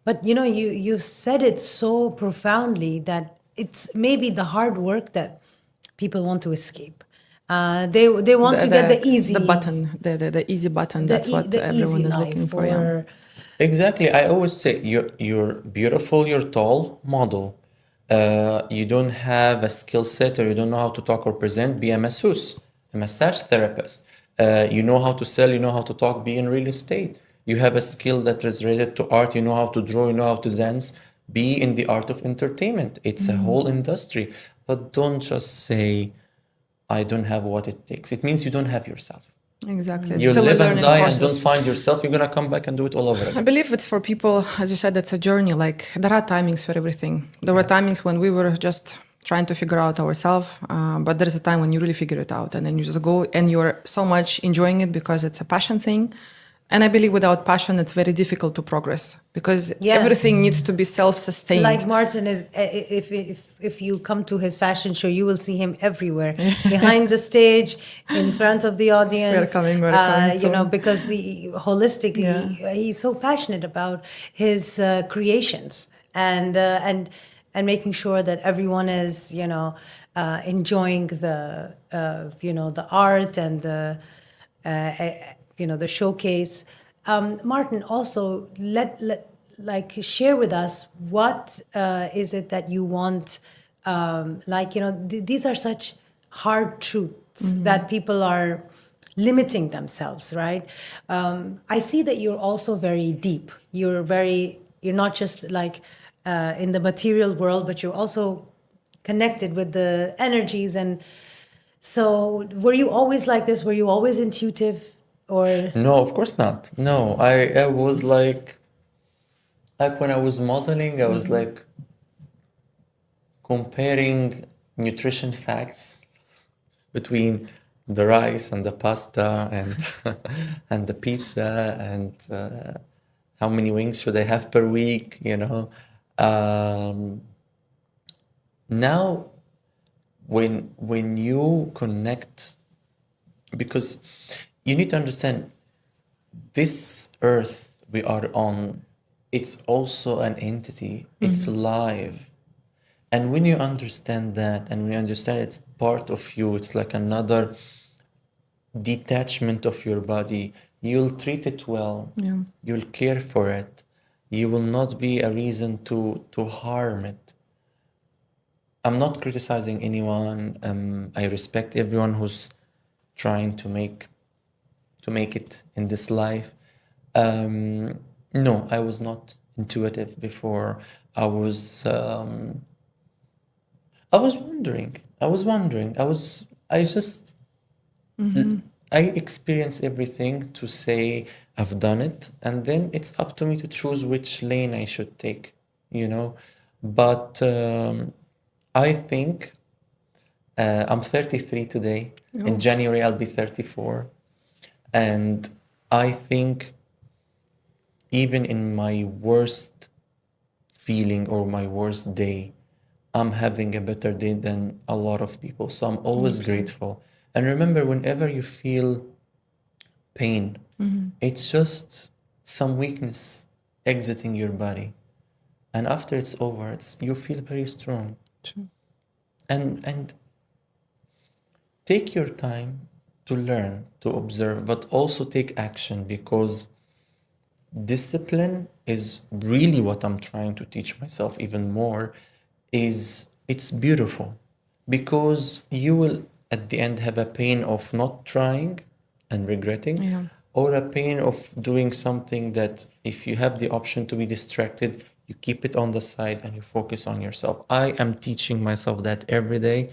But you know, you said it so profoundly that it's maybe the hard work that people want to escape. They want to get the easy, the button, the easy button. That's what the everyone easy is life, looking for. Yeah. or Exactly. I always say you're beautiful, you're tall, model. You don't have a skill set or you don't know how to talk or present, be a masseuse, a massage therapist. You know how to sell, you know how to talk, be in real estate. You have a skill that is related to art, you know how to draw, you know how to dance, be in the art of entertainment. It's a whole industry. But don't just say, I don't have what it takes. It means you don't have yourself. Exactly. It's You still a live and learning die and process. don't find yourself, you're gonna come back and do it all over I again. believe it's for people, as you said, it's a journey. Like there are timings for everything. There were timings when we were just trying to figure out ourselves, but there's a time when you really figure it out, and then you just go, and you're so much enjoying it because it's a passion thing. And I believe without passion, it's very difficult to progress because Yes. everything needs to be self-sustained. like Martin is. If you come to his fashion show, you will see him everywhere, behind the stage, in front of the audience. We're coming You know, soon. because holistically, Yeah. he's so passionate about his creations and making sure that everyone is, you know, enjoying the the art and the the showcase. Martin, also let like share with us what is it that you want. These are such hard truths that people are limiting themselves, right? I see that you're also very deep. You're not just like in the material world, but you're also connected with the energies. And so were you always like this? Were you always intuitive? Or No, of course not. No, I was like when I was modeling, I was like comparing nutrition facts between the rice and the pasta and and the pizza and how many wings should I have per week, you know. Now when you connect, because you need to understand this earth we are on, it's also an entity, it's live. And when you understand that, and when you understand it's part of you, it's like another detachment of your body, you'll treat it well. Yeah. You'll care for it. You will not be a reason to harm it. I'm not criticizing anyone. I respect everyone who's trying to make it in this life. No, I was not intuitive before. I was um, I was wondering. I just I experience everything to say I've done it, and then it's up to me to choose which lane I should take, you know. But I think I'm 33 today. In January, I'll be 34. And I think even in my worst feeling or my worst day, I'm having a better day than a lot of people. So I'm always grateful. And remember, whenever you feel pain, it's just some weakness exiting your body. And after it's over, you feel very strong. True. And take your time to learn, to observe, but also take action, because discipline is really what I'm trying to teach myself even more. Is it's beautiful, because you will at the end have a pain of not trying and regretting, Yeah. or a pain of doing something that if you have the option to be distracted, you keep it on the side and you focus on yourself. I am teaching myself that every day,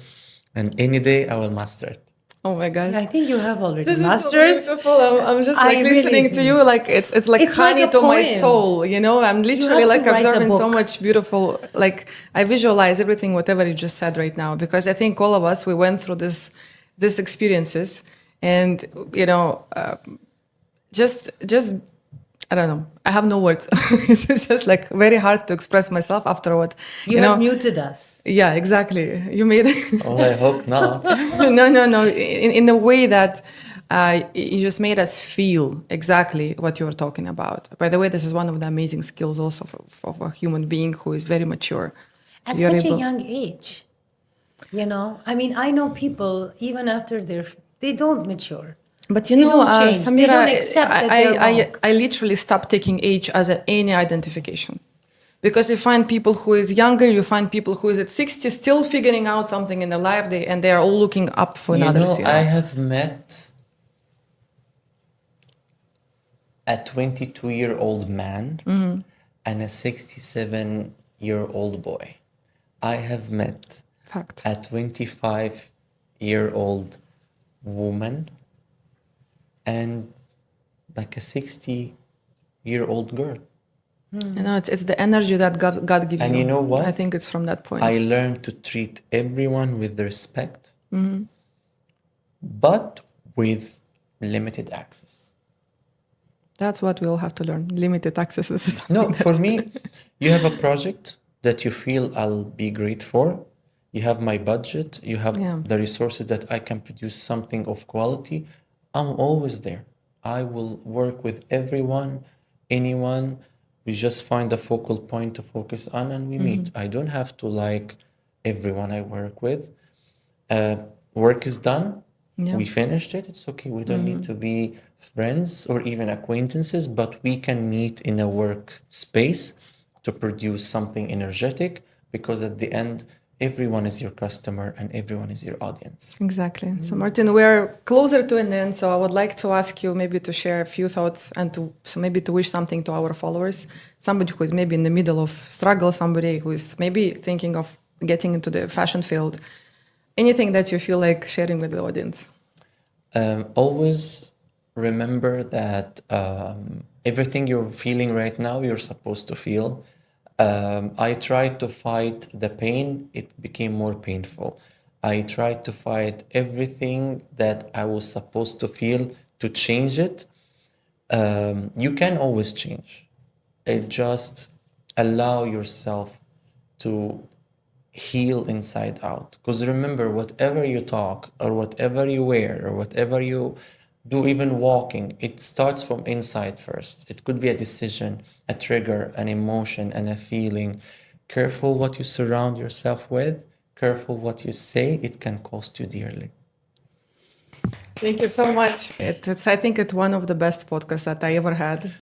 and any day I will master it. Oh my God. I think you have already This is so mastered. beautiful. I'm just like I really listening to think- you. Like it's like It's like honey a to my poem. soul. You know, I'm literally have to like write a observing so book. much beautiful. Like I visualize everything, whatever you just said right now, because I think all of us we went through these experiences, and you know, just I don't know. I have no words. It's just like very hard to express myself after what You have muted us. Yeah, exactly. You made Oh, I hope not. no. In a way that you just made us feel exactly what you were talking about. By the way, this is one of the amazing skills also of a human being who is very mature. At You're such a able- young age. You know, I mean, I know people even after they don't mature. But you They know, don't change. Samira, They don't accept that they're wrong. I literally stopped taking age as any identification. Because you find people who is younger, you find people who is at 60 still figuring out something in their life, and they are all looking up for You others. know, I have met a 22-year-old man and a 67-year-old boy. I have met Fact. a 25-year-old woman and like a 60-year-old girl. You know, it's the energy that God gives And you. you know what? I think it's from that point. I learned to treat everyone with respect, but with limited access. That's what we all have to learn. Limited access. This is No, something for me, you have a project that you feel I'll be great for. You have my budget. You have Yeah. the resources that I can produce something of quality. I'm always there. I will work with everyone, anyone. We just find a focal point to focus on and we meet. I don't have to like everyone I work with. Work is done. Yeah. We finished it. It's okay. We don't need to be friends or even acquaintances, but we can meet in a work space to produce something energetic, because at the end, everyone is your customer and everyone is your audience. Exactly. So, Martin, we're closer to an end. So, I would like to ask you maybe to share a few thoughts and maybe to wish something to our followers. Somebody who is maybe in the middle of struggle, somebody who is maybe thinking of getting into the fashion field. Anything that you feel like sharing with the audience? Always remember that everything you're feeling right now, you're supposed to feel. I tried to fight the pain, it became more painful. I tried to fight everything that I was supposed to feel to change it. You can always change. It just allow yourself to heal inside out. Because remember, whatever you talk or whatever you wear or whatever you do, even walking, it starts from inside first. It could be a decision, a trigger, an emotion, and a feeling. Careful what you surround yourself with, careful what you say, it can cost you dearly. Thank you so much. It's I think it's one of the best podcasts that I ever had.